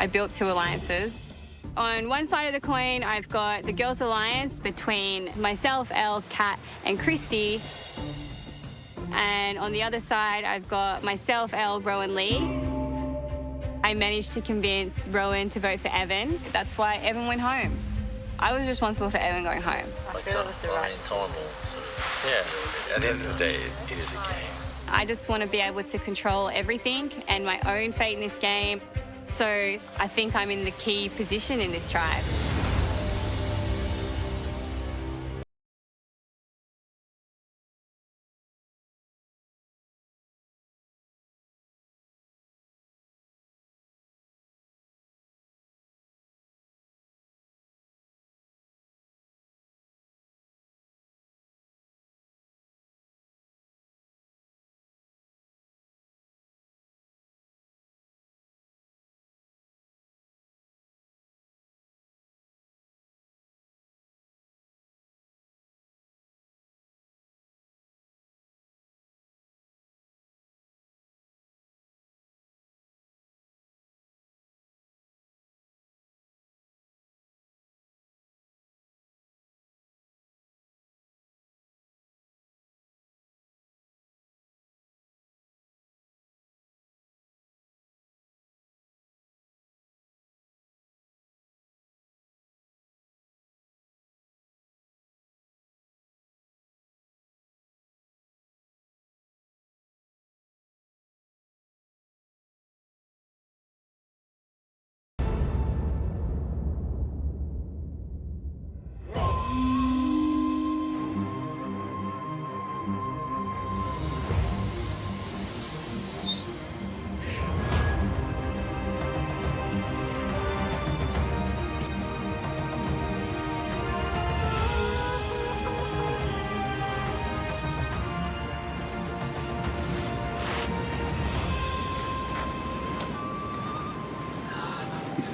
I built 2 alliances. On one side of the coin, I've got the Girls Alliance between myself, Elle, Kat, and Christy. And on the other side, I've got myself, Elle, Rowan, Lee. I managed to convince Rowan to vote for Evan. That's why Evan went home. I was responsible for Evan going home. Like time will sort of, yeah, at the end of the day, it is a game. I just want to be able to control everything and my own fate in this game. So I think I'm in the key position in this tribe.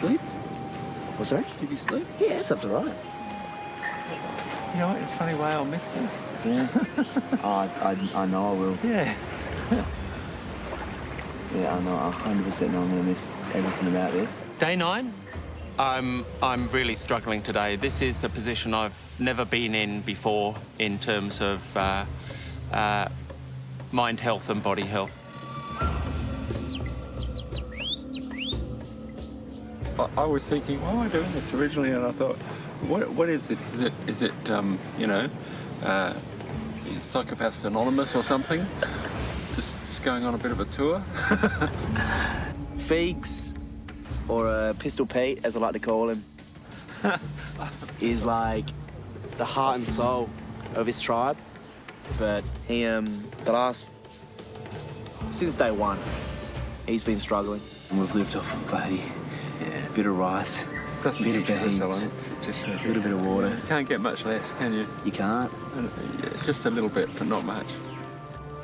Sleep? What's that? Did you sleep? Yeah, it's up to right. You know what, in a funny way I'll miss this. Yeah. I know I will. Yeah. Yeah, I know. I 100% know I'm going to miss everything about this. Day 9, I'm really struggling today. This is a position I've never been in before in terms of mind health and body health. I was thinking, why am I doing this originally? And I thought, what is this? Is it you know, Psychopaths Anonymous or something? Just going on a bit of a tour? Feeks, or Pistol Pete, as I like to call him, is like the heart and soul of his tribe. But he, since day 1, he's been struggling. And we've lived off of Buddy. Yeah, a bit of rice, Doesn't bit of teach you beans, so long. It just shows a little bit of water. You can't get much less, can you? You can't. Yeah, just a little bit, but not much.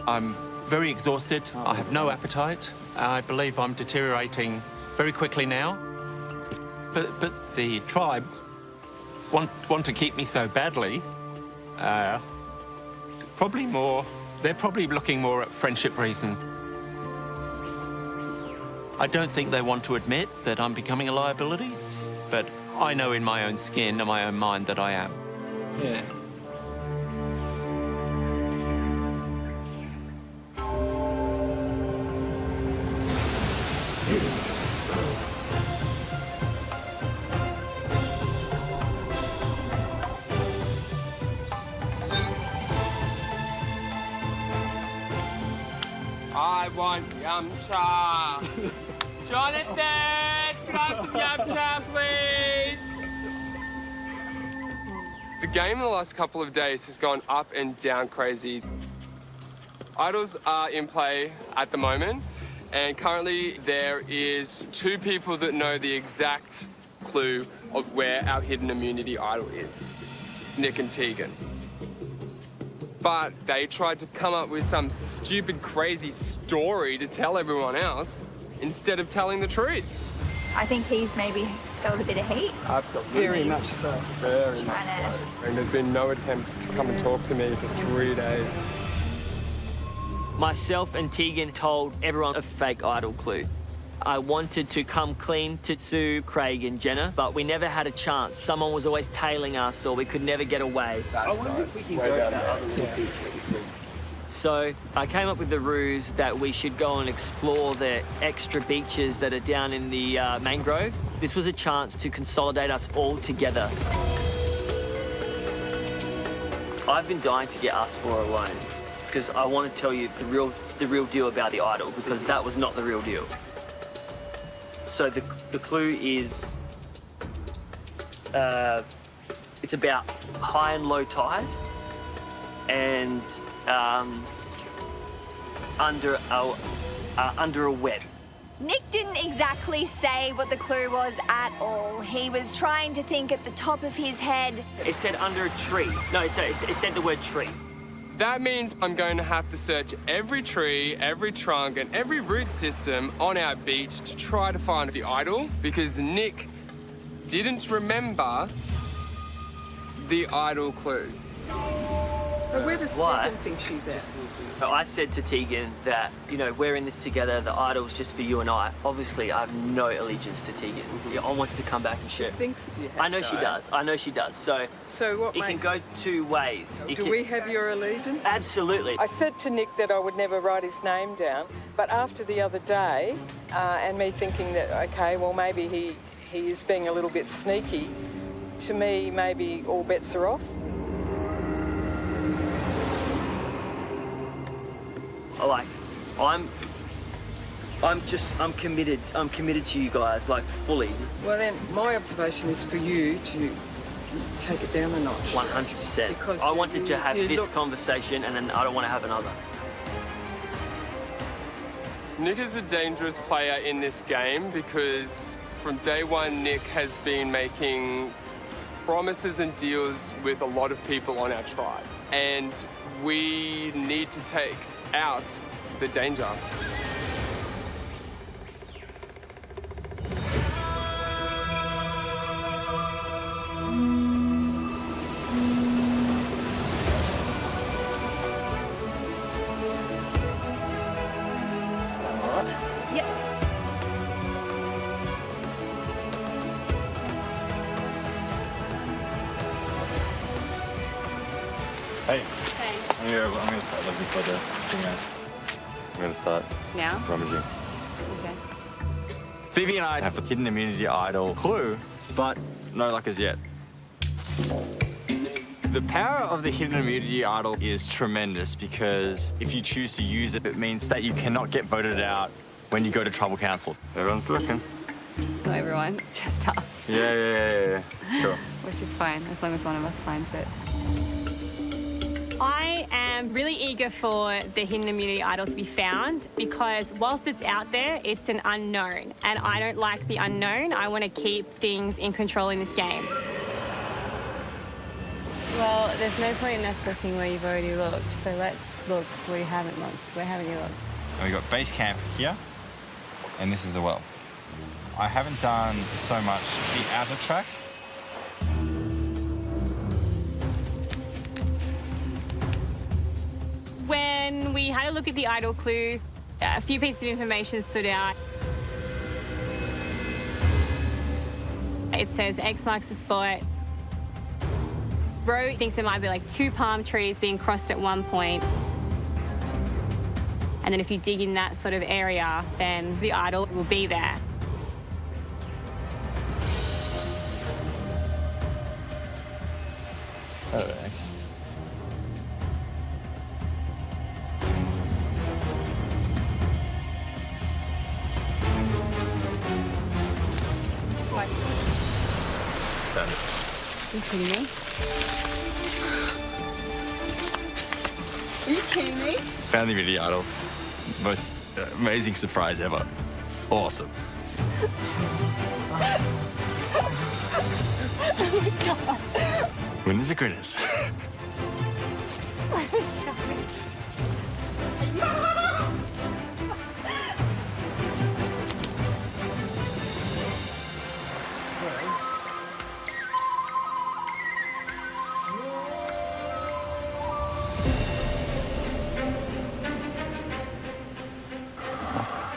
I'm very exhausted. I have no appetite. I believe I'm deteriorating very quickly now. But the tribe want to keep me so badly. They're probably looking more at friendship reasons. I don't think they want to admit that I'm becoming a liability, but I know in my own skin and my own mind that I am. Yeah. I want yum cha. Jonathan, can I have some yum cha, please? The game in the last couple of days has gone up and down crazy. Idols are in play at the moment, and currently there is 2 people that know the exact clue of where our hidden immunity idol is, Nick and Tegan. But they tried to come up with some stupid, crazy story to tell everyone else instead of telling the truth. I think he's maybe felt a bit of heat. Absolutely. Very much so. Very much so. And there's been no attempts to come and talk to me for 3 days. Myself and Tegan told everyone a fake idol clue. I wanted to come clean to Sue, Craig and Jenna, but we never had a chance. Someone was always tailing us or we could never get away. I wonder if we can go to that other little beach that we see. So I came up with the ruse that we should go and explore the extra beaches that are down in the mangrove. This was a chance to consolidate us all together. I've been dying to get us four alone because I want to tell you the real deal about the idol, because that was not the real deal. So the clue is it's about high and low tide and under a web. Nick didn't exactly say what the clue was at all. He was trying to think at the top of his head. It said under a tree. No, sorry, it said the word tree. That means I'm going to have to search every tree, every trunk, and every root system on our beach to try to find the idol, because Nick didn't remember the idol clue. But where does Why? Tegan think she's at? I said to Tegan that, you know, we're in this together, the idol's just for you and I. Obviously, I have no allegiance to Tegan. Yeah, I want to come back and share. She thinks you have. I know she does. I know she does. So what it makes... can go two ways. Do we have your allegiance? Absolutely. I said to Nick that I would never write his name down, but after the other day, and me thinking that, okay, well, maybe he is being a little bit sneaky, to me, maybe all bets are off. Like, I'm committed. I'm committed to you guys, like, fully. Well, then, my observation is for you to take it down a notch. 100%. Because I wanted to have this look... conversation, and then I don't want to have another. Nick is a dangerous player in this game because from day one, Nick has been making promises and deals with a lot of people on our tribe. And we need to take out the danger. Yep. Hey. Hey. I'm gonna start looking for the thing now. I'm gonna start Now? rummaging. Okay. Phoebe and I have a hidden immunity idol clue, but no luck as yet. The power of the hidden immunity idol is tremendous because if you choose to use it, it means that you cannot get voted out when you go to tribal council. Everyone's looking. Not everyone, just us. Yeah. Cool. Which is fine, as long as one of us finds it. I am really eager for the hidden immunity idol to be found because whilst it's out there, it's an unknown. And I don't like the unknown. I want to keep things in control in this game. Well, there's no point in us looking where you've already looked. So let's look where you haven't looked. Where haven't you looked? We got base camp here, and this is the well. I haven't done so much the outer track. When we had a look at the idol clue, a few pieces of information stood out. It says X marks the spot. Ro thinks there might be like 2 palm trees being crossed at one point. And then if you dig in that sort of area, then the idol will be there. X. Are you kidding me? Are you kidding me? Found the immunity idol. Most amazing surprise ever. Awesome. Oh my God. Winners are critters.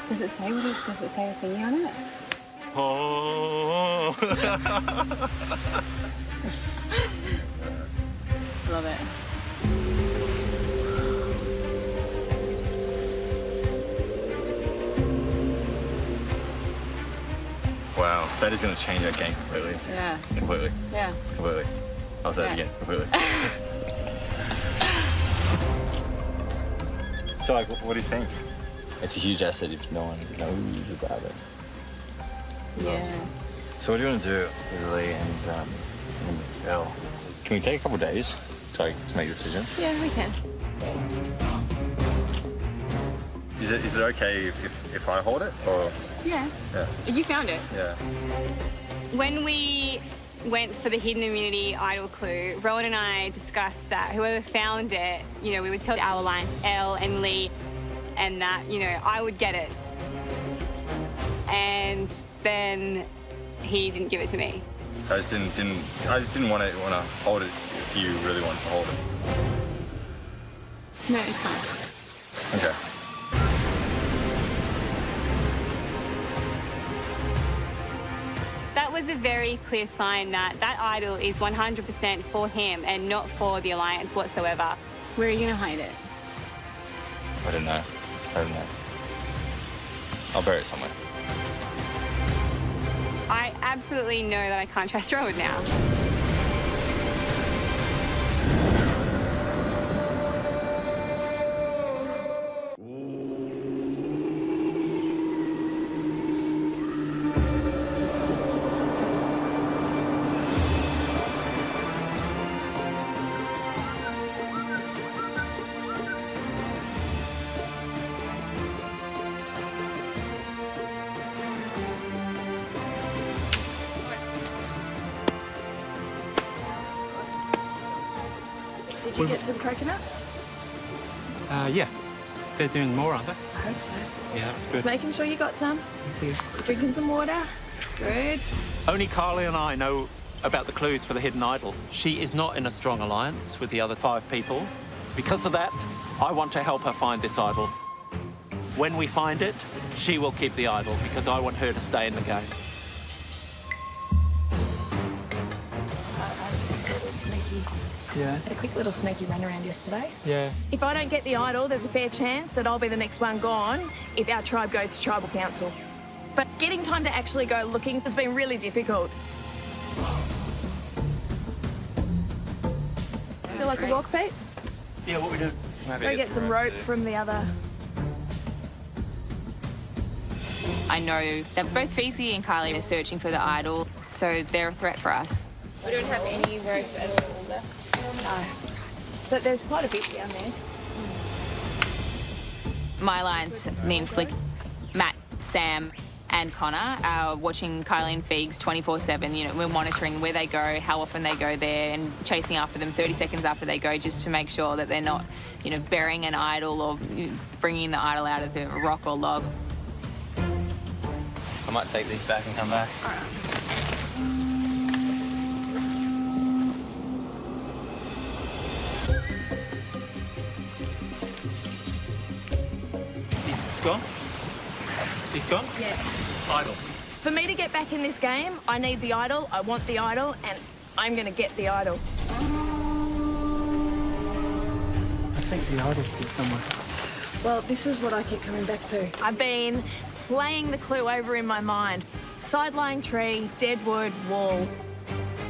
Does it say? Does it say a thingy on it? Oh. Love it. Wow, that is going to change our game completely. Yeah. Completely. Yeah. Completely. I'll say that again. Completely. So, like, what do you think? It's a huge asset if no one knows about it. Yeah. So what do you want to do with Lee and Elle? Can we take a couple of days to make a decision? Yeah, we can. Is it okay if I hold it or? Yeah. Yeah. You found it. Yeah. When we went for the hidden immunity idol clue, Rowan and I discussed that whoever found it, you know, we would tell our alliance, Elle and Lee, and that, you know, I would get it. And then he didn't give it to me. I just didn't want to hold it if you really wanted to hold it. No, it's fine. Okay. That was a very clear sign that that idol is 100% for him and not for the alliance whatsoever. Where are you gonna hide it? I don't know. I'll bury it somewhere. I absolutely know that I can't trust Rowan now. Did you get some coconuts? Yeah. They're doing more, aren't they? I hope so. Yeah, Just good. making sure you got some. Drinking some water. Good. Only Kylie and I know about the clues for the hidden idol. She is not in a strong alliance with the other 5 people. Because of that, I want to help her find this idol. When we find it, she will keep the idol because I want her to stay in the game. It's a little sneaky. Yeah. Had a quick little sneaky run around yesterday. Yeah. If I don't get the idol, there's a fair chance that I'll be the next one gone if our tribe goes to tribal council. But getting time to actually go looking has been really difficult. Feel like a walk, Pete? Yeah, what we do? Go get some rope from the other. I know that both Feezy and Kylie are searching for the idol, so they're a threat for us. We don't have any rope at all left. No. But there's quite a bit down there. My alliance, me and Flick, Matt, Sam, and Connor are watching Kylie and Feegs 24/7. You know, we're monitoring where they go, how often they go there, and chasing after them 30 seconds after they go, just to make sure that they're not, you know, burying an idol or bringing the idol out of the rock or log. I might take these back and come back. All right. He's gone? He's gone? Yeah. Idol. For me to get back in this game, I need the idol, I want the idol, and I'm going to get the idol. I think the idol's here somewhere. Well, this is what I keep coming back to. I've been playing the clue over in my mind. Side-lying tree, dead wood, wall.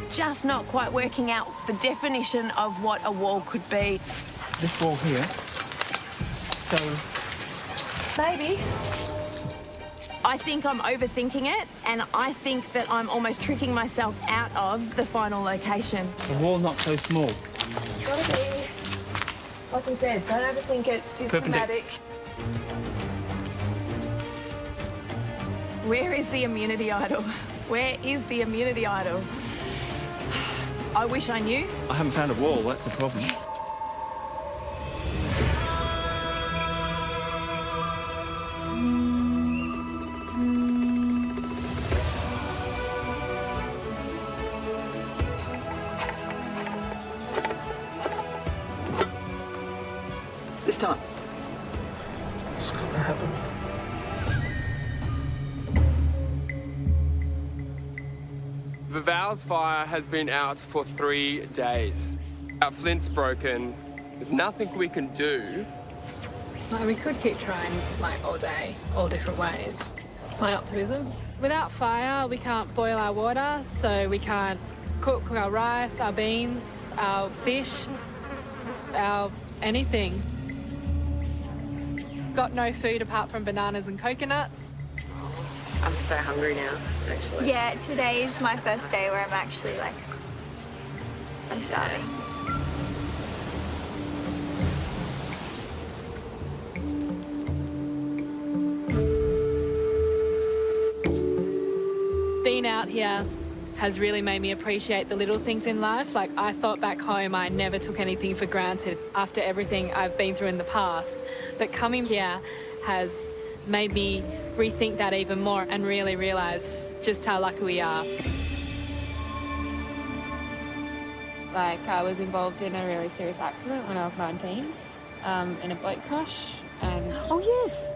Just not quite working out the definition of what a wall could be. This wall here. So, Maybe. I think I'm overthinking it, and I think that I'm almost tricking myself out of the final location. the wall not so small. It's gotta be, like I said, don't overthink it, systematic. Where is the immunity idol? Where is the immunity idol? I wish I knew. I haven't found a wall, that's the problem. This time. It's gonna happen. The valve's fire has been out for 3 days. Our flint's broken. There's nothing we can do. Like, we could keep trying, like, all day, all different ways. It's my optimism. Without fire, we can't boil our water, so we can't cook our rice, our beans, our fish, our anything. Got no food apart from bananas and coconuts. I'm so hungry now, actually. Yeah, today is my first day where I'm actually like, I'm starving. Being out here has really made me appreciate the little things in life. Like, I thought back home I never took anything for granted after everything I've been through in the past. But coming here has made me rethink that even more and really realise just how lucky we are. Like, I was involved in a really serious accident when I was 19, in a boat crash. And oh, yes.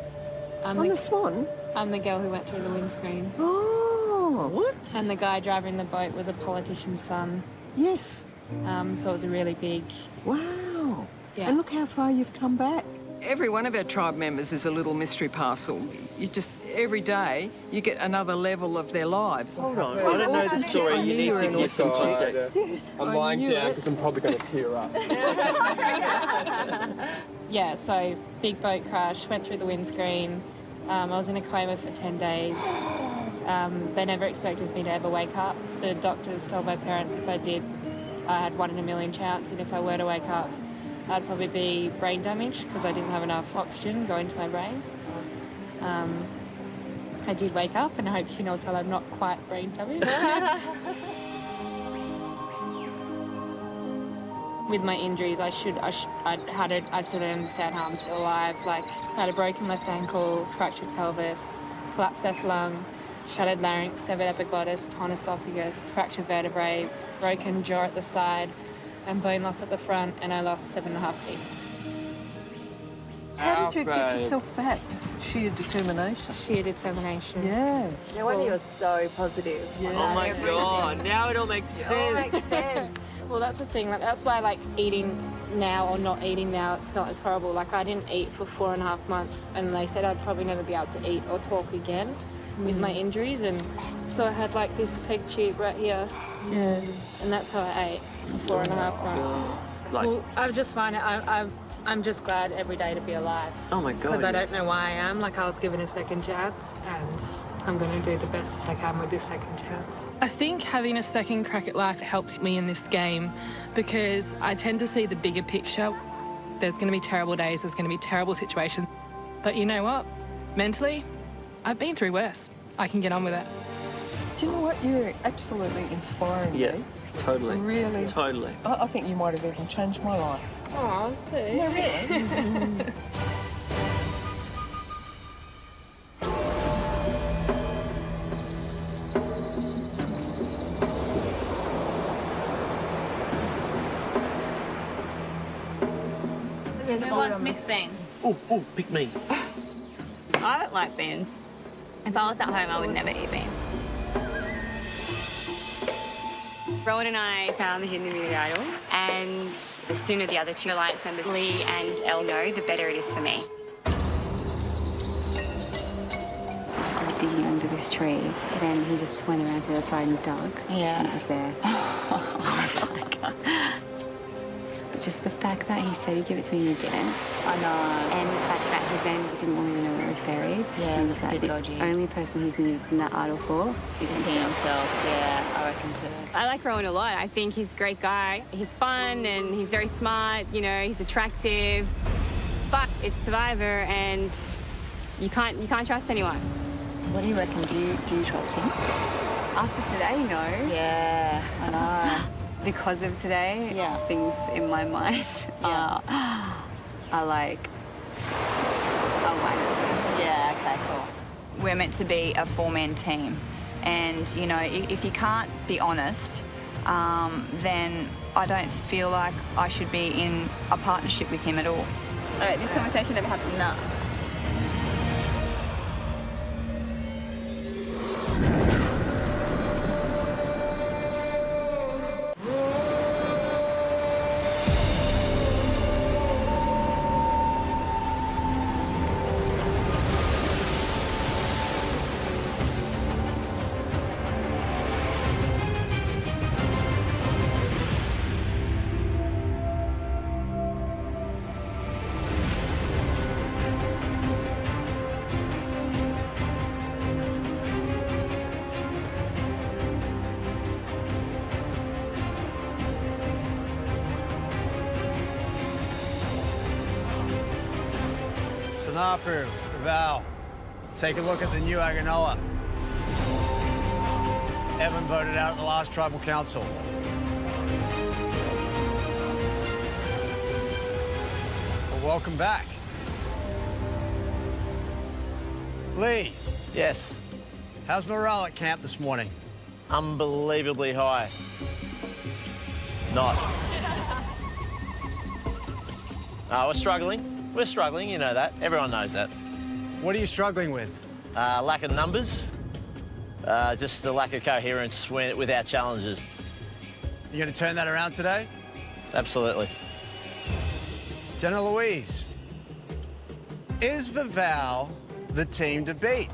On the Swan? I'm the girl who went through the windscreen. Oh, what? And the guy driving the boat was a politician's son. Yes. So it was a really big... Wow. Yeah. And look how far you've come back. Every one of our tribe members is a little mystery parcel. You just, every day, you get another level of their lives. Hold on, I don't know the story. You need to give some context. I'm lying down because I'm probably going to tear up. Yeah, so big boat crash, went through the windscreen. I was in a coma for 10 days. They never expected me to ever wake up. The doctors told my parents if I did, I had 1 in a million chance, and if I were to wake up, I'd probably be brain damaged because I didn't have enough oxygen going to my brain. I did wake up, and I hope you can all tell I'm not quite brain damaged. With my injuries, I still don't understand how I'm still alive. Like, I had a broken left ankle, fractured pelvis, collapsed left lung, shattered larynx, severed epiglottis, torn esophagus, fractured vertebrae, broken jaw at the side, and bone loss at the front, and I lost 7.5 teeth. How did you get yourself back? Just sheer determination. Sheer determination. Yeah. No wonder you're so positive. Yeah. Oh my God, now it all makes sense. Well, that's the thing. Like, that's why, like, eating now or not eating now, it's not as horrible. Like, I didn't eat for 4.5 months, and they said I'd probably never be able to eat or talk again with my injuries, and so I had like this peg tube right here. Yeah. And that's how I ate for 4.5 months. Well, I just find it. I'm just glad every day to be alive. Oh my God. Because I don't know why I am. Like, I was given a second chance, and I'm going to do the best as I can with this second chance. I think having a second crack at life helps me in this game because I tend to see the bigger picture. There's going to be terrible days, there's going to be terrible situations. But you know what? Mentally, I've been through worse. I can get on with it. Do you know what? You're absolutely inspiring Yeah, me. totally. Really. Totally. I think you might have even changed my life. Oh, see. No, really. Who wants mixed beans? Oh, pick me. I don't like beans. If I was at home, I would never eat beans. Rowan and I found the Hidden Immunity Idol, and the sooner the other 2 Alliance members, Lee and Elle, know, the better it is for me. I was digging under this tree, and then he just went around to the other side and dug. Yeah. And it was there. I was like... But just the fact that he said he'd give it to me and he didn't. I know. And the fact that he then didn't want me to know where it was buried. Yeah, and that's a that bit the dodgy. only person he's using that idol for is himself. Yeah, I reckon too. I like Rowan a lot. I think he's a great guy. He's fun and he's very smart, you know, he's attractive. But it's Survivor and you can't trust anyone. What do you reckon? Do you trust him? After today, no. Yeah, I know. Because of today, Yeah. things in my mind are like, oh my God. Yeah, okay, cool. We're meant to be a 4-man team. And, you know, if you can't be honest, then I don't feel like I should be in a partnership with him at all. All right, this conversation never happened. No. Sanapu, Val, take a look at the new Aganoa. Evan voted out at the last tribal council. Well, welcome back. Lee. Yes. How's morale at camp this morning? Unbelievably high. Not. We're struggling. We're struggling, you know that. Everyone knows that. What are you struggling with? Lack of numbers. Just the lack of coherence with our challenges. You going to turn that around today? Absolutely. Jenna Louise, is Vivau the team to beat?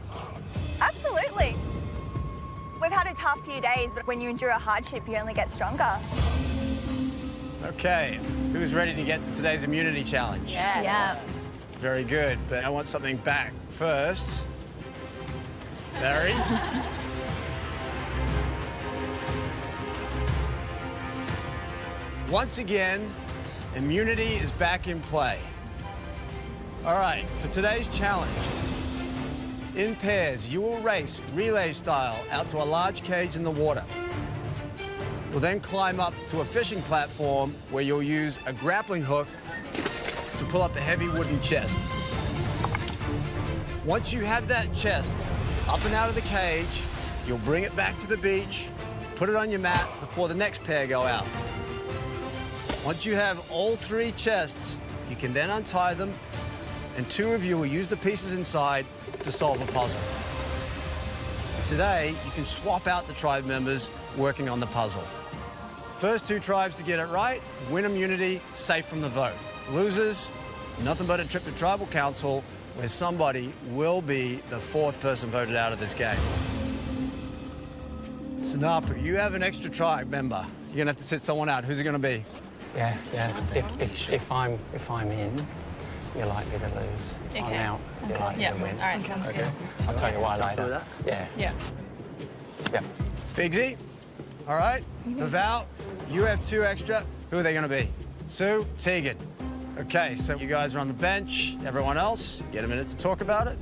Absolutely. We've had a tough few days, but when you endure a hardship, you only get stronger. Okay, who's ready to get to today's immunity challenge? Yeah. Very good, but I want something back first. Barry? Once again, immunity is back in play. All right, for today's challenge, in pairs, you will race relay style out to a large cage in the water. You'll then climb up to a fishing platform where you'll use a grappling hook to pull up a heavy wooden chest. Once you have that chest up and out of the cage, you'll bring it back to the beach, put it on your mat before the next pair go out. Once you have all three chests, you can then untie them, and two of you will use the pieces inside to solve a puzzle. Today, you can swap out the tribe members working on the puzzle. First two tribes to get it right, win immunity, safe from the vote. Losers, nothing but a trip to tribal council where somebody will be the fourth person voted out of this game. Sanapu, you have an extra tribe member. You're gonna have to sit someone out. Who's it gonna be? Yeah. If I'm in, you're likely to lose. If I'm out, you're likely to win. All right, sounds good. I'll tell you why later. Yeah. Yeah. Figsy, all right. Vivau, you have two extra. Who are they gonna be? Sue, Tegan. Okay, so you guys are on the bench. Everyone else, get a minute to talk about it.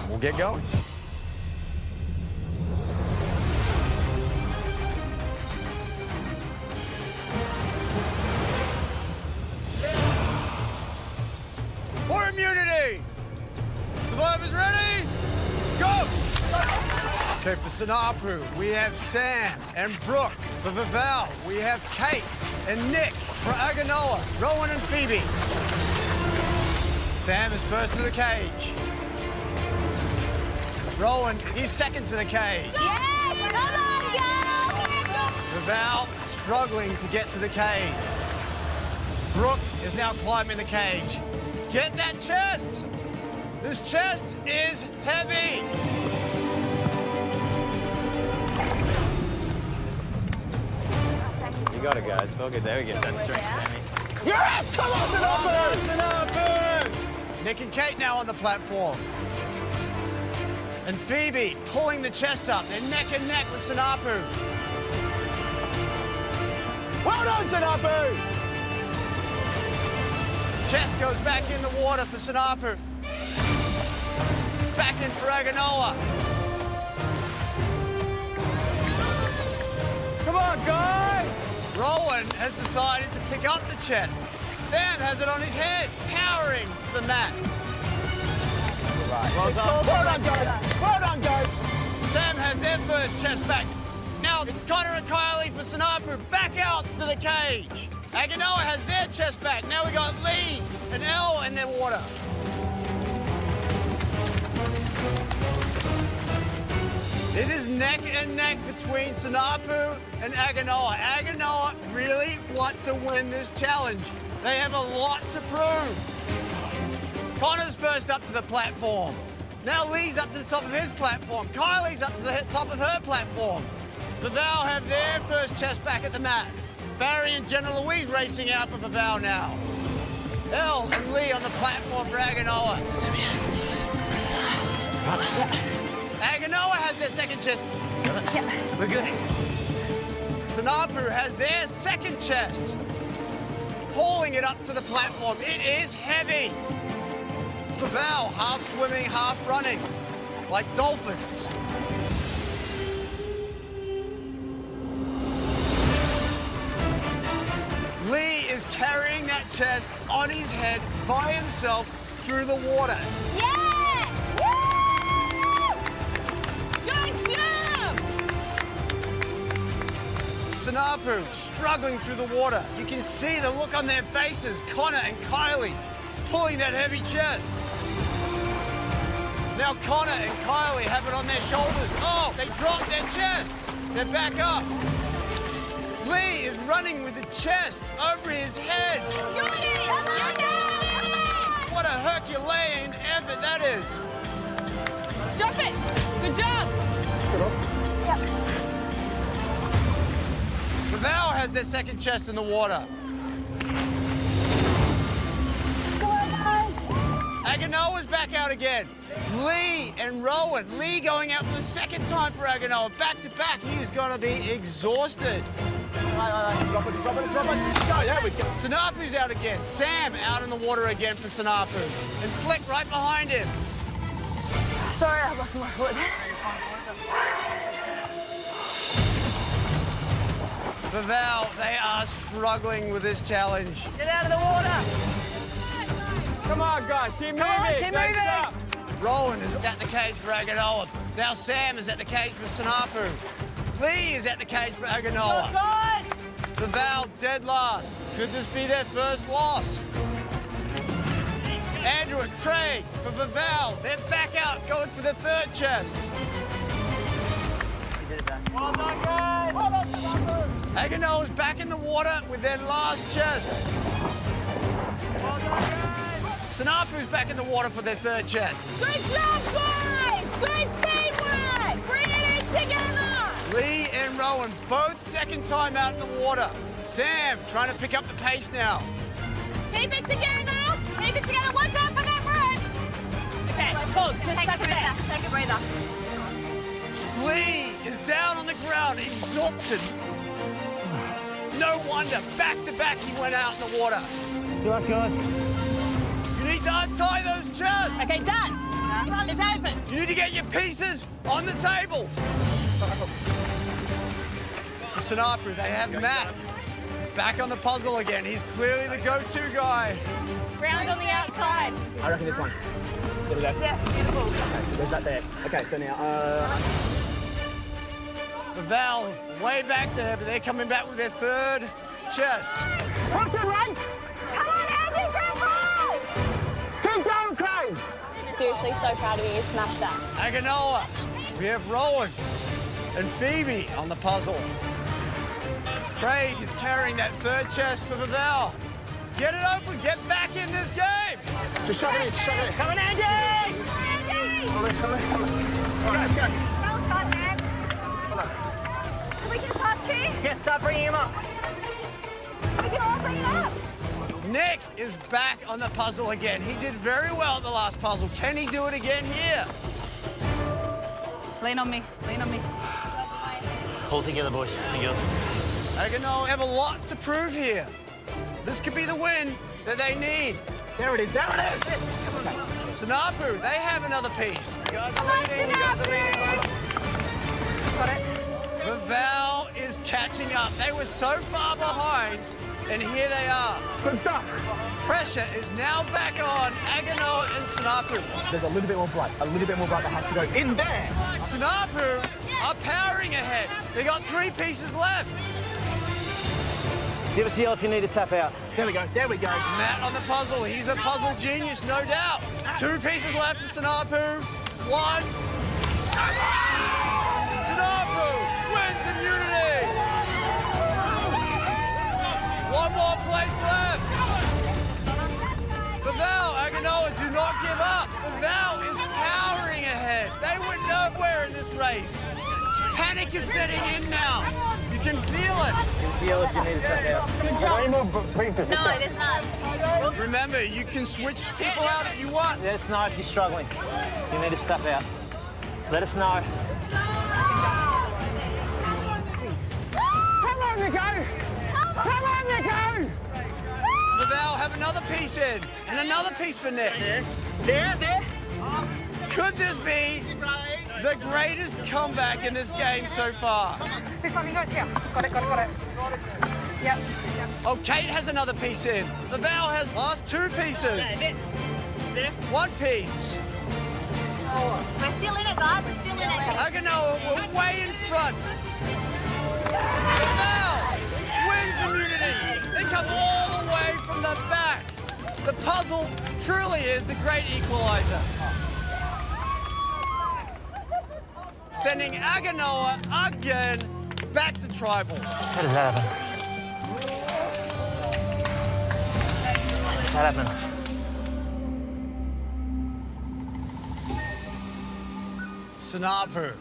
We'll get going. For immunity! Survivors ready? Go! Okay, for Sanapu, we have Sam and Brooke. For Vivau, we have Kate and Nick. For Aganoa, Rowan and Phoebe. Sam is first to the cage. Rowan, he's second to the cage. Yes! Come on, girl! Vivau struggling to get to the cage. Brooke is now climbing the cage. Get that chest! This chest is heavy! You gotta go. It's all good. There we go. That's strength, Sammy. Yes! Come on, Sanapu! Nick and Kate now on the platform. And Phoebe pulling the chest up. They're neck and neck with Sanapu. Well done, Sanapu! Chest goes back in the water for Sanapu. Back in for Aganoa. Come on, guys! Rowan has decided to pick up the chest. Sam has it on his head, powering to the mat. Well done. Well done, guys. Well done, guys. Sam has their first chest back. Now it's Connor and Kylie for Sanapu back out to the cage. Aganoa has their chest back. Now we got Lee and Elle in their water. It is neck and neck between Sanapu and Aganoa. Aganoa really want to win this challenge. They have a lot to prove. Connor's first up to the platform. Now Lee's up to the top of his platform. Kylie's up to the top of her platform. Vivau have their first chest back at the mat. Barry and Jenna Louise racing out for Vivau now. Elle and Lee on the platform for Aganoa. Aganoa has their second chest. Yeah. We're good. Sanapu has their second chest. Hauling it up to the platform. It is heavy. Pavel, half swimming, half running, like dolphins. Lee is carrying that chest on his head by himself through the water. Yeah! Woo! Good job! Sanapu struggling through the water. You can see the look on their faces, Connor and Kylie pulling that heavy chest. Now Connor and Kylie have it on their shoulders. Oh, they dropped their chests. They're back up. Lee is running with the chest over his head. What a Herculean effort that is. Drop it! Good job! Pavel has their second chest in the water. Aganoa's back out again. Lee and Rowan. Lee going out for the second time for Aganoa. Back to back. He's going to be exhausted. Drop it. There we go. Sanapu's out again. Sam out in the water again for Sanapu. And Flick right behind him. Sorry, I lost my foot. Pavel, they are struggling with this challenge. Get out of the water. Come on, guys. Keep moving. Keep moving. Rowan is at the cage for Aganoa. Now Sam is at the cage for Sanapu. Lee is at the cage for Aganoa. Pavel dead last. Could this be their first loss? Andrew and Craig for Pavel. They're back out going for the third chest. Well done, guys. Well done, Aganoa's back in the water with their last chest. Well done, guys. Sanapu's back in the water for their third chest. Good job, guys! Good teamwork! Bring it in together! Lee and Rowan, both second time out in the water. Sam trying to pick up the pace now. Keep it together! Keep it together! Watch out for that rope! Okay, cool. Just take a breather. Take a breather. Lee is down on the ground, exhausted. No wonder, back to back he went out in the water. Good luck, guys. You need to untie those chests. Okay, done. It's open. You need to get your pieces on the table. For Sanapu, they have Matt back on the puzzle again. He's clearly the go-to guy. Round on the outside. I reckon this one. There we go. Yes, beautiful. Okay, so there's that there. Okay, so now, Pavel way back there, but they're coming back with their third chest. Watch it, run. Come on, Andy, go! Keep going, Craig. Seriously, so proud of you. You smashed that. Aganoa. We have Rowan and Phoebe on the puzzle. Craig is carrying that third chest for Pavel. Get it open. Get back in this game. Just shove it in. Shove it in. Come on, Andy. Andy! Come on. All right, let's go. Well done, man. Can we get past two? Yes, start bringing him up. We can all bring it up. Nick is back on the puzzle again. He did very well at the last puzzle. Can he do it again here? Lean on me. Lean on me. Pull together, boys and girls. Aganoa have a lot to prove here. This could be the win that they need. there it is. There it is. Yes. Sanapu, they have another piece. You guys are leading. You guys are leading. Got it. Pavel is catching up. They were so far behind, and here they are. Good stuff. Pressure is now back on Aganoa and Sanapu. There's a little bit more blood. A little bit more blood that has to go in there. Sanapu are powering ahead. They got 3 pieces left. Give us a yell if you need to tap out. There we go. There we go. Matt on the puzzle. He's a puzzle genius, no doubt. 2 pieces left for Sanapu. 1. Sanapu wins immunity. 1 more place left. Pavel, Aganoa, do not give up. Pavel is powering ahead. They went nowhere in this race. Panic is setting in now. You can feel it. Yell if you need to tap out. Good job. No, it is not. Remember, you can switch people out if you want. Let us know if you're struggling. You need to step out. Let us know. Come on, Nico. Come on, Nico. Pavel have another piece in, and another piece for Nick. There. Could this be the greatest comeback in this game so far? This one, he goes here. Got it. Yep. Oh, Kate has another piece in. Val has last 2 pieces. 1 piece. We're still in it, guys. We're still in it. Aganoa, we're way in front. Val wins immunity. They come all the way from the back. The puzzle truly is the great equalizer. Sending Aganoa again back to tribal. How does that happen? How does that happen? Sanapu,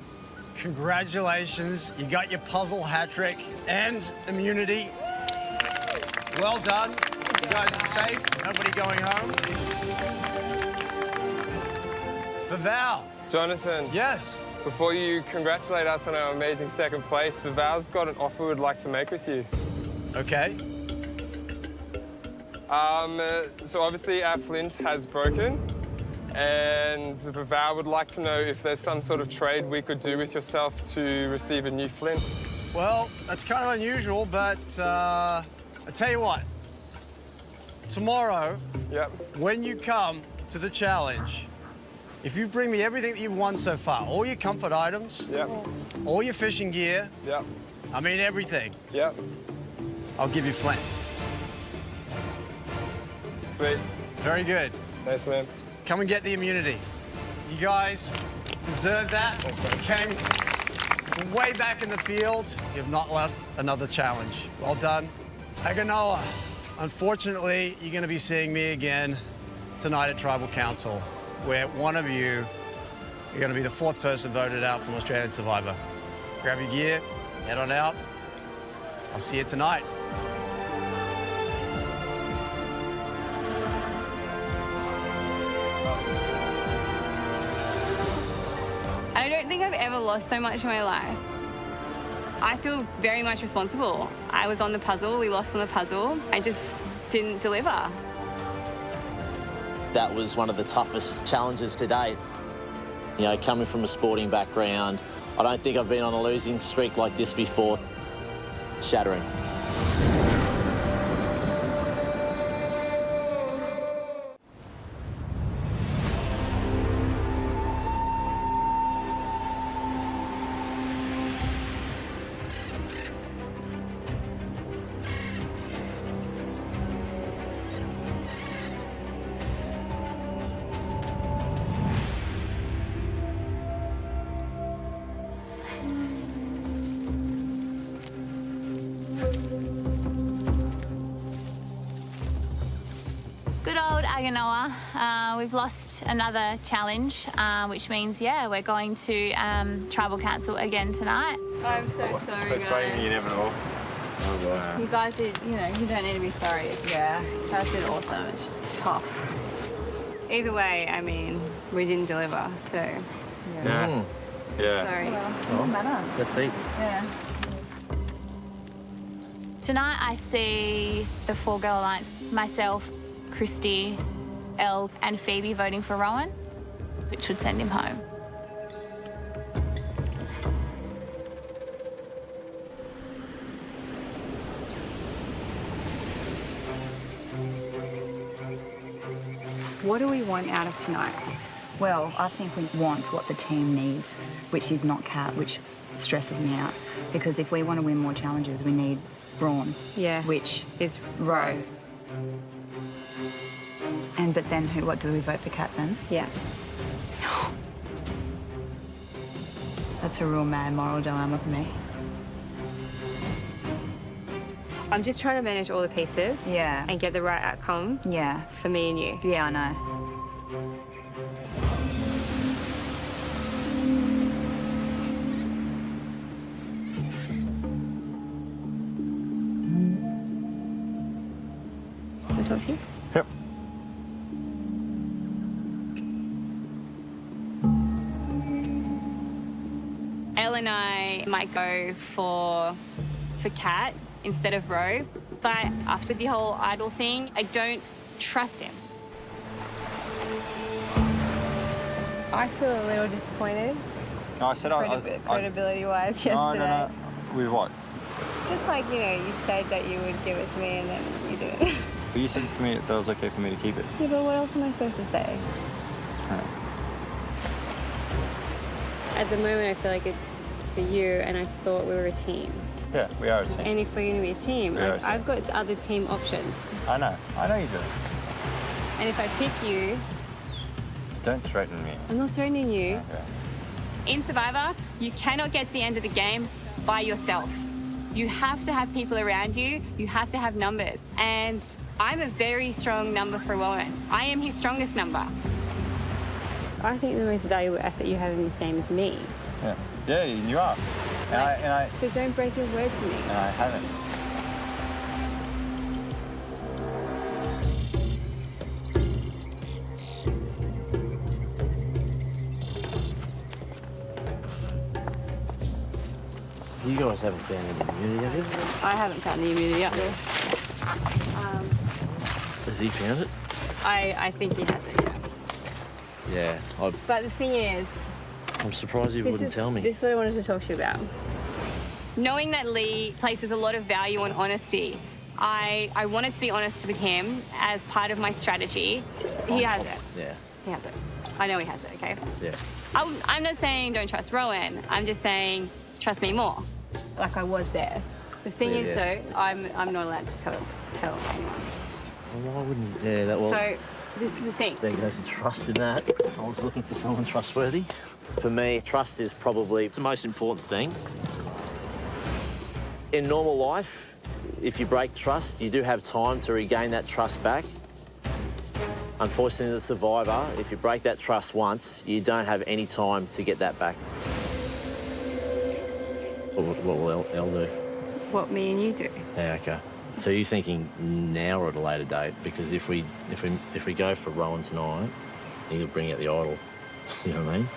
congratulations. You got your puzzle hat trick and immunity. Well done. You guys are safe. Nobody going home. Val. Jonathan. Yes. Before you congratulate us on our amazing second place, Val's got an offer we'd like to make with you. Okay. So obviously our flint has broken, and Val would like to know if there's some sort of trade we could do with yourself to receive a new flint. Well, that's kind of unusual, but I tell you what. Tomorrow, when you come to the challenge, if you bring me everything that you've won so far, all your comfort items, all your fishing gear, I mean everything, I'll give you flint. Sweet. Very good. Thanks, man. Come and get the immunity. You guys deserve that. You came from way back in the field. You have not lost another challenge. Well done. Aganoa, unfortunately, you're going to be seeing me again tonight at Tribal Council, where one of you, you're going to be the 4th person voted out from Australian Survivor. Grab your gear, head on out. I'll see you tonight. I don't think I've ever lost so much in my life. I feel very much responsible. I was on the puzzle, we lost on the puzzle. I just didn't deliver. That was one of the toughest challenges to date. You know, coming from a sporting background, I don't think I've been on a losing streak like this before. Shattering. Good old Aganoa. We've lost another challenge, which means, we're going to Tribal Council again tonight. I'm so sorry, guys. You never know. Oh, wow. You guys did, you don't need to be sorry. Yeah, you guys did awesome. It's just tough. Either way, I mean, we didn't deliver, so. Yeah. Sorry. Doesn't matter. Let's see. Yeah. Tonight I see the 4-girl alliance, myself, Christy, Elle and Phoebe voting for Rowan, which would send him home. What do we want out of tonight? Well, I think we want what the team needs, which is not Cat, which stresses me out. Because if we want to win more challenges, we need brawn. Yeah. Which is Roe. But then what do we vote for Cat then? Yeah. That's a real mad moral dilemma for me. I'm just trying to manage all the pieces. Yeah. And get the right outcome. Yeah. For me and you. Yeah, I know. Can I talk to you? Yep. Elle and I might go for Cat instead of Ro, but after the whole idol thing, I don't trust him. I feel a little disappointed, No, I said credibility-wise, yesterday. No. With what? Just like, you know, you said that you would give it to me and then you didn't. But you said for me that was okay for me to keep it. Yeah, but what else am I supposed to say? At the moment, I feel like it's for you, and I thought we were a team. Yeah, we are a team. And if we're going to be a team, We are a like, team. I've got other team options. I know you do. And if I pick you, Don't threaten me. I'm not threatening you. Okay. In Survivor, you cannot get to the end of the game by yourself. You have to have people around you. You have to have numbers. And I'm a very strong number for Rowan. I am his strongest number. I think the most valuable asset you have in this game is me. Yeah, you are. And I So don't break your word to me. and I haven't. You guys haven't found any immunity, have you? I haven't found the immunity up there. Has he found it? I think he has it, yeah. Yeah. But the thing is, I'm surprised he wouldn't tell me. This is what I wanted to talk to you about. Knowing that Lee places a lot of value on honesty, I wanted to be honest with him as part of my strategy. He has it. Yeah. He has it. I know he has it, okay? Yeah. I'm not saying don't trust Rowan. I'm just saying trust me more. Like I was there. The thing is, though, I'm not allowed to tell anyone. Well, why wouldn't? Yeah, that was. So this is the thing. There goes the trust in that. I was looking for someone trustworthy. For me, trust is probably the most important thing. In normal life, if you break trust, you do have time to regain that trust back. Unfortunately, as a survivor, if you break that trust once, you don't have any time to get that back. What will Elle do? What me and you do. Yeah, okay. So you're thinking now or at a later date? Because if we go for Rowan tonight, he'll bring out the idol. You know what I mean?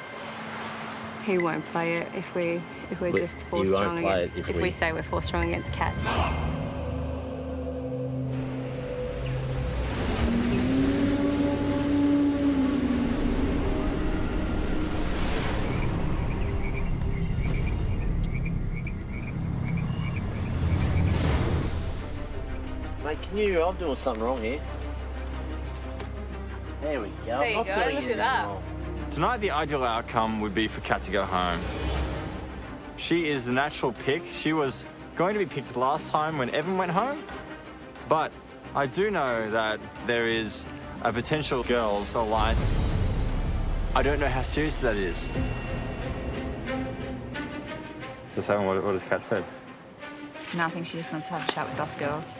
He won't play it if we're just four He won't strong play against. it If we say we're four strong against Cat. Mate, can you? I'm doing something wrong here. There we go. There I'm you not go, doing look at anything that. wrong. Tonight, the ideal outcome would be for Kat to go home. She is the natural pick. She was going to be picked last time when Evan went home. But I do know that there is a potential girls' alliance. I don't know how serious that is. So, Sam, what has Kat said? Nothing. She just wants to have a chat with us girls.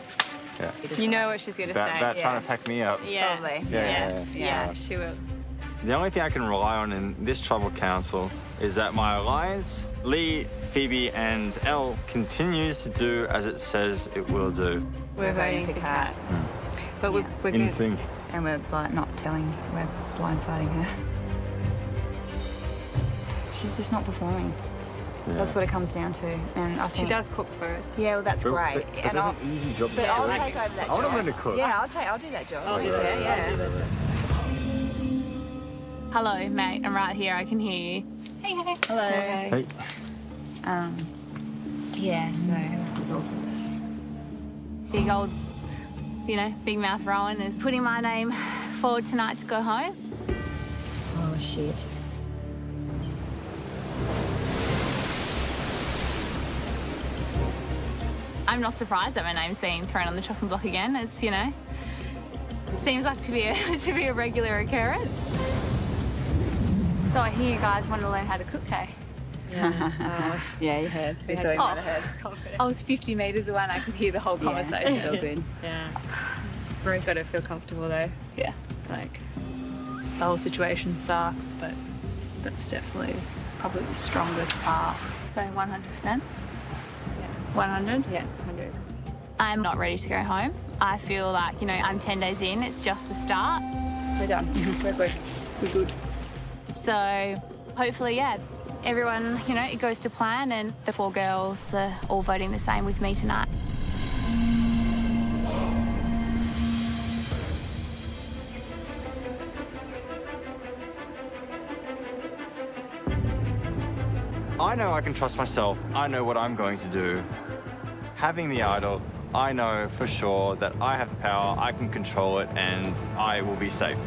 Yeah. You know what she's gonna say. About trying to pack me up. Yeah. Probably. Yeah, she will. The only thing I can rely on in this tribal council is that my alliance, Lee, Phoebe, and Elle, continues to do as it says it will do. We're voting for Cat. But we're In going sync. And we're not telling, we're blindsiding her. She's just not performing. Yeah. That's what it comes down to. And I think She does cook for us. Yeah, well, that's great. And I'll, easy job. but I'll take over that I want job. to learn to cook. Yeah, I'll do that job. Oh, Yeah. Hello, mate. I'm right here. I can hear you. Hey, hey. Hello. Hey. Yeah, so it was all Big old, big mouth Rowan is putting my name forward tonight to go home. Oh, shit. I'm not surprised that my name's being thrown on the chopping block again. It's, seems like to be a regular occurrence. So I hear you guys want to learn how to cook, hey? Yeah, you heard. We thought you might have heard. I was 50 metres away and I could hear the whole conversation. It's all good. Yeah. Ro's got to feel comfortable though. Yeah, like the whole situation sucks, but that's definitely probably the strongest part. So 100%? Yeah. 100? Yeah, 100. I'm not ready to go home. I feel like, I'm 10 days in. It's just the start. We're done. We're good. We're good. So hopefully, everyone, it goes to plan and the 4 girls are all voting the same with me tonight. I know I can trust myself. I know what I'm going to do. Having the idol, I know for sure that I have the power, I can control it, and I will be safe.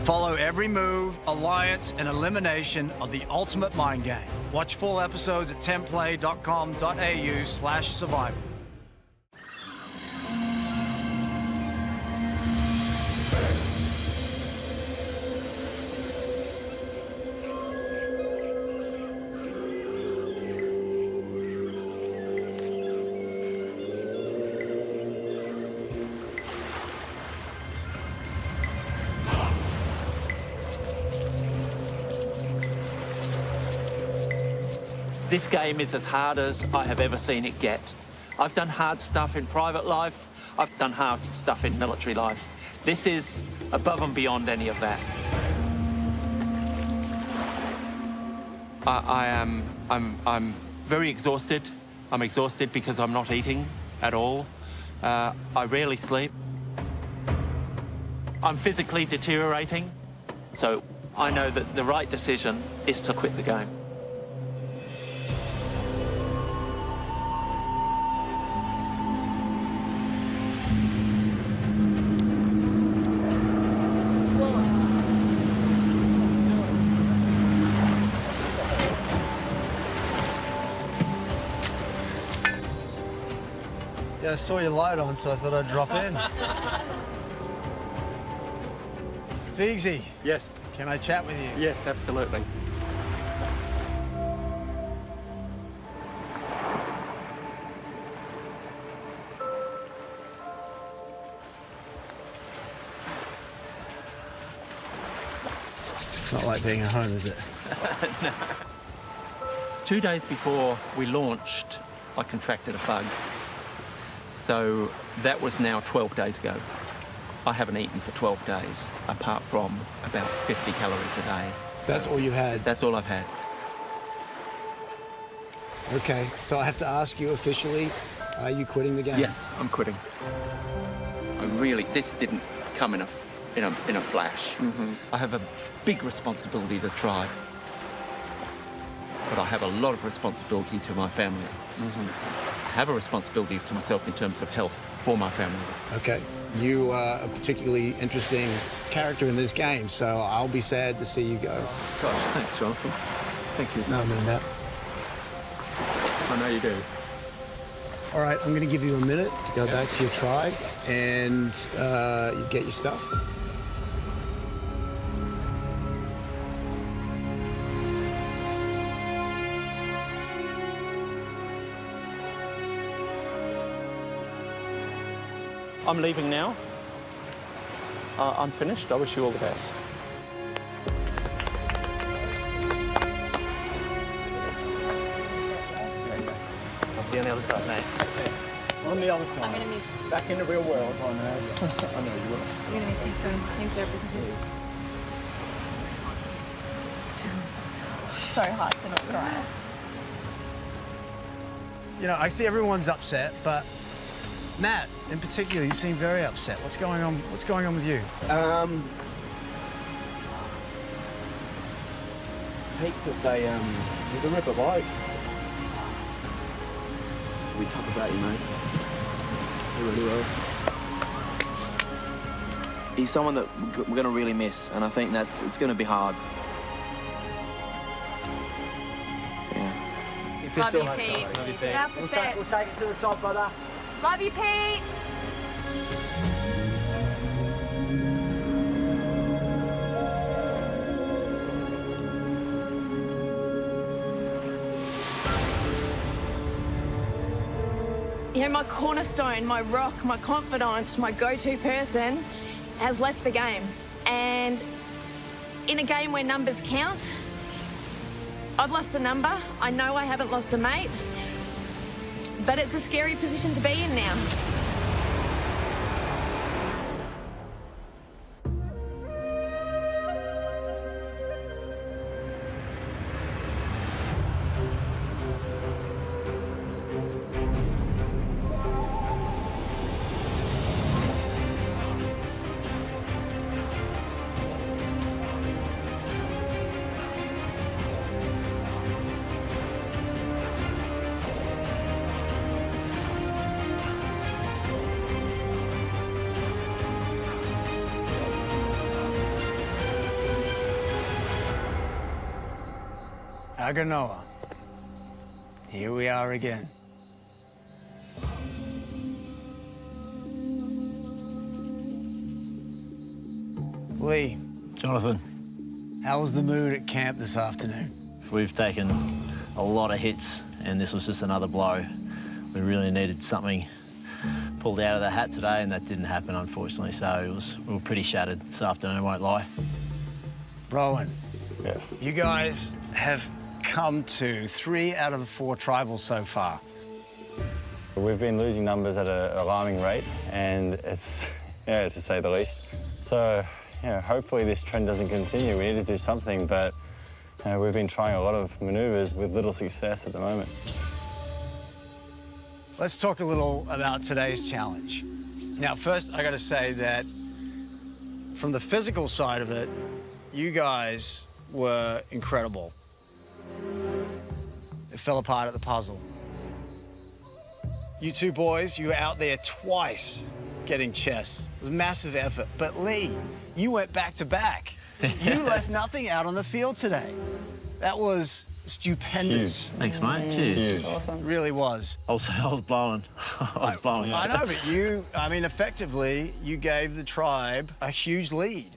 Follow every move, alliance, and elimination of the ultimate mind game. Watch full episodes at 10play.com.au/survival. This game is as hard as I have ever seen it get. I've done hard stuff in private life. I've done hard stuff in military life. This is above and beyond any of that. I'm very exhausted. I'm exhausted because I'm not eating at all. I rarely sleep. I'm physically deteriorating. So I know that the right decision is to quit the game. Yeah, I saw your light on, so I thought I'd drop in. Figsy. Yes. Can I chat with you? Yes, absolutely. It's not like being at home, is it? No. 2 days before we launched, I contracted a bug. So that was now 12 days ago. I haven't eaten for 12 days, apart from about 50 calories a day. That's all you had? That's all I've had. Okay, so I have to ask you officially, are you quitting the game? Yes, I'm quitting. This didn't come in a flash. I have a big responsibility to the tribe, but I have a lot of responsibility to my family. I have a responsibility to myself in terms of health for my family. Okay, you are a particularly interesting character in this game, so I'll be sad to see you go. Gosh, thanks, Jonathan. Thank you. No, I mean that. I know you do. All right, I'm going to give you a minute to go back to your tribe and you get your stuff. I'm leaving now. I'm finished. I wish you all the best. I'll see you on the other side, mate. On the other side. I'm going to miss... Back in the real world, I know. I know you will. I'm going to miss you soon. Thanks for everything. So hard to not cry. You know, I see everyone's upset, but Matt, in particular, you seem very upset. What's going on? What's going on with you? Pete's just he's a ripper bloke. We talk about you, mate. He really will. He's someone that we're going to really miss, and I think it's going to be hard. Yeah. Love you, Pete. Love you, Pete. We'll take it to the top, brother. Love you, Pete. You know, my cornerstone, my rock, my confidant, my go-to person has left the game. And in a game where numbers count, I've lost a number. I know I haven't lost a mate, but it's a scary position to be in now. Aganoa, here we are again. Lee. Jonathan. How was the mood at camp this afternoon? We've taken a lot of hits, and this was just another blow. We really needed something pulled out of the hat today, and that didn't happen, unfortunately. So we were pretty shattered this afternoon, I won't lie. Rowan. Yes. You guys have come to 3 out of the 4 tribals so far. We've been losing numbers at an alarming rate, and it's, yeah, to say the least. So, hopefully this trend doesn't continue. We need to do something, but we've been trying a lot of manoeuvres with little success at the moment. Let's talk a little about today's challenge. Now, first, I got to say that from the physical side of it, you guys were incredible. It fell apart at the puzzle. You two boys, you were out there twice getting chests. It was a massive effort. But Lee, you went back to back. You left nothing out on the field today. That was stupendous. Thanks, mate. Cheers. That's awesome. It really was. I was blowing. I was blowing up. I know, but you, effectively, you gave the tribe a huge lead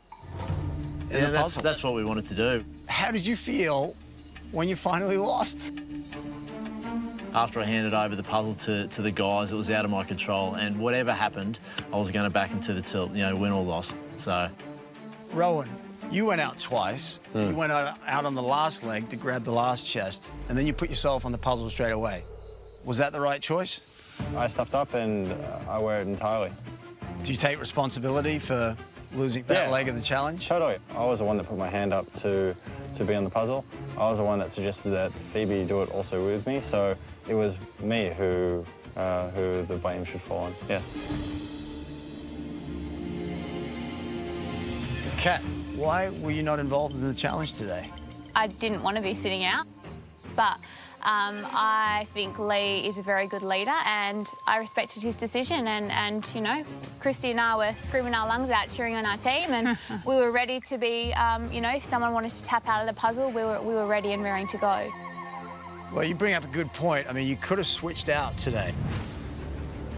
in the puzzle. That's what we wanted to do. How did you feel when you finally lost? After I handed over the puzzle to the guys, it was out of my control, and whatever happened, I was going to back into the tilt, win or loss. So, Rowan, you went out twice. You went out on the last leg to grab the last chest, and then you put yourself on the puzzle straight away. Was that the right choice? I stuffed up and I wear it entirely. Do you take responsibility for losing that leg of the challenge? Totally. I was the one that put my hand up to be on the puzzle. I was the one that suggested that Phoebe do it also with me, so it was me who the blame should fall on. Yes. Kat, why were you not involved in the challenge today? I didn't want to be sitting out, but I think Lee is a very good leader, and I respected his decision. And Christy and I were screaming our lungs out, cheering on our team, and we were ready to be, if someone wanted to tap out of the puzzle, we were ready and raring to go. Well, you bring up a good point. I mean, you could have switched out today.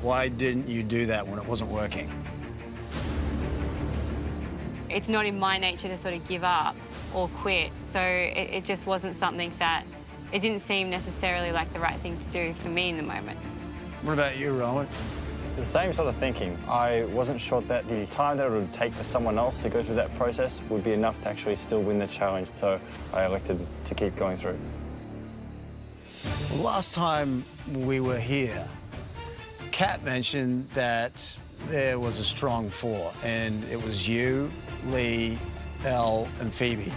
Why didn't you do that when it wasn't working? It's not in my nature to sort of give up or quit, so it just wasn't something that, it didn't seem necessarily like the right thing to do for me in the moment. What about you, Rowan? The same sort of thinking. I wasn't sure that the time that it would take for someone else to go through that process would be enough to actually still win the challenge, so I elected to keep going through. Well, last time we were here, Kat mentioned that there was a strong 4, and it was you, Lee, Elle, and Phoebe.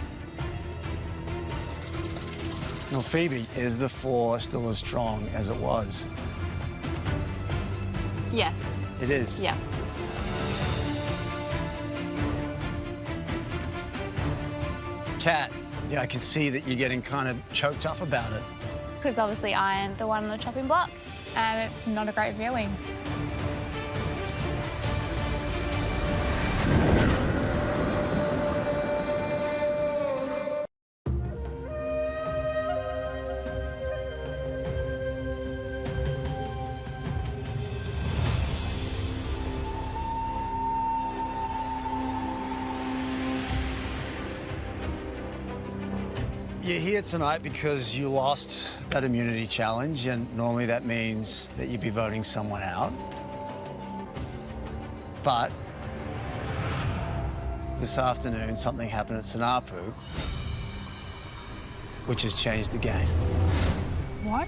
Now, Phoebe, is the 4 still as strong as it was? Yes. It is? Yeah. Kat, I can see that you're getting kind of choked up about it. Because obviously I am the one on the chopping block, and it's not a great feeling. You're here tonight because you lost that immunity challenge, and normally that means that you'd be voting someone out. But this afternoon, something happened at Sanapu, which has changed the game. What?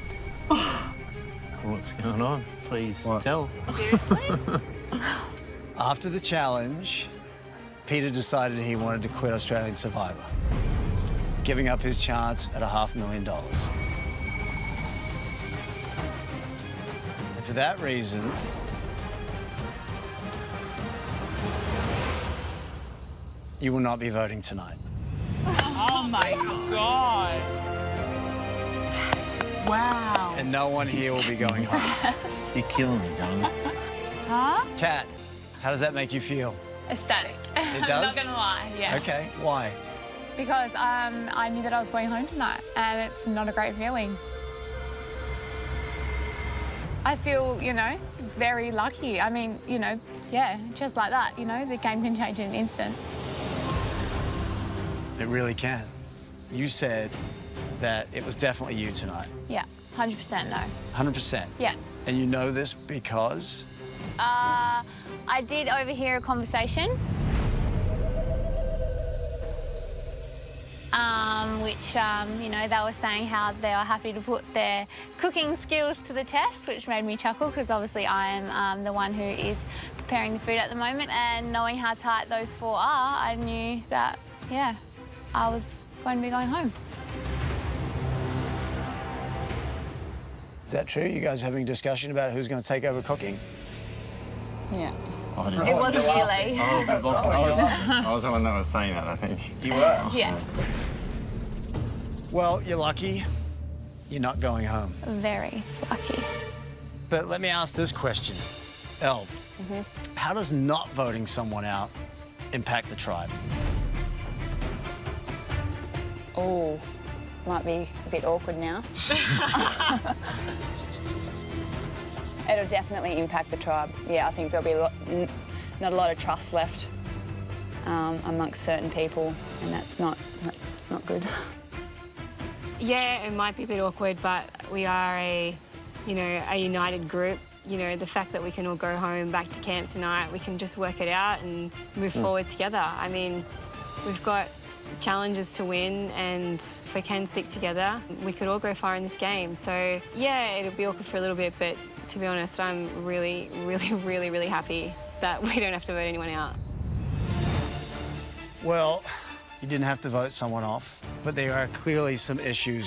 What's going on? Please tell. Seriously? After the challenge, Peter decided he wanted to quit Australian Survivor, giving up his chance at $500,000. And for that reason, you will not be voting tonight. Oh my God. Wow. And no one here will be going home. You're killing me, John. Huh? Kat, how does that make you feel? Ecstatic. It does? I'm not gonna lie, yeah. Okay, why? because I knew that I was going home tonight, and it's not a great feeling. I feel, you know, very lucky. I mean, you know, yeah, just like that, you know, the game can change in an instant. It really can. You said that it was definitely you tonight. Yeah, 100% no. 100%. Yeah. And you know this because? I did overhear a conversation, which, you know, they were saying how they are happy to put their cooking skills to the test, which made me chuckle because obviously I am the one who is preparing the food at the moment. And knowing how tight those four are, I knew that, yeah, I was going to be going home. Is that true? You guys having a discussion about who's going to take over cooking? Yeah. Oh, It wasn't you, Lee. I was the one that was saying that, I think. You were? Yeah. Well, you're lucky. You're not going home. Very lucky. But let me ask this question. Elle, how does not voting someone out impact the tribe? Oh, might be a bit awkward now. It'll definitely impact the tribe. Yeah, I think there'll be not a lot of trust left amongst certain people, and that's not good. Yeah, it might be a bit awkward, but we are a united group. You know, the fact that we can all go home back to camp tonight, we can just work it out and move forward together. I mean, we've got challenges to win, and if we can stick together, we could all go far in this game. So, yeah, it'll be awkward for a little bit, but to be honest, I'm really, really, really, really happy that we don't have to vote anyone out. Well, you didn't have to vote someone off, but there are clearly some issues